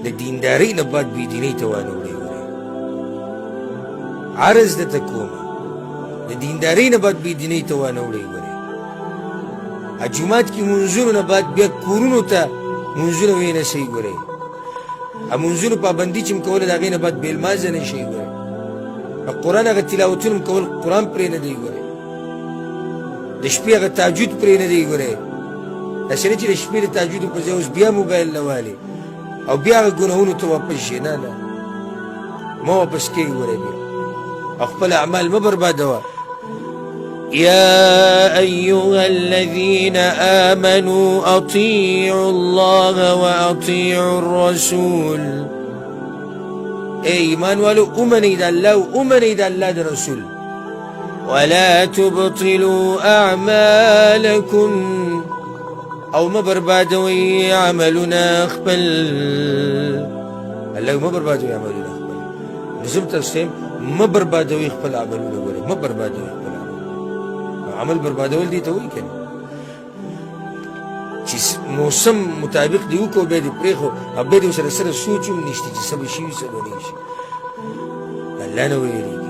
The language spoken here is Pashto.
د دیندارۍ نه بعد بېدینۍ ته وانه وړی ګورې عرض درته کومه د دیندارۍ نه بعد بېدینۍ ته وانه وړی ګورې جومات کې منځونو نه بعد بیا کورونو ته منځونه وینسئ ګورئ منځونو پابندي چې م کوله د هغې نه بعد بېلمانځه نه شئ ګورئ قرآن هغه تلاوتونه م کول قرآن پرې نه دی ګورئ د شپې هغه تهجد پرې نه دی ګورئ داسې نه چې د شپې د تهجدو پر ځای اوس بیا موبایل نه والې او بیا هغه ګناهونو ته واپس شي نه نه مه واپس کېږي ګورئ بیا او خپل اعمال مه بربادوه يا أيها الذين آمنوا أطيعوا الله وأطيعوا الرسول اي ایمان والو امنئ د الله او امنئ د الله د رسول ولا تبطلوا أعمالكم او ما بربادوي عملنا خپل الله ما بربادوي عملنا خپل لازم تاسو ما بربادوي خپل عملونه ګورئ ما بربادوي خپل عمل بربادول دي ته وایي که نه چې موسم مطابق دې وکړو بیا دې پرېښو او بیا دې ورسره سوچ هم نشته چې څه به شي وي څه به نه شي الله نه ویرېږي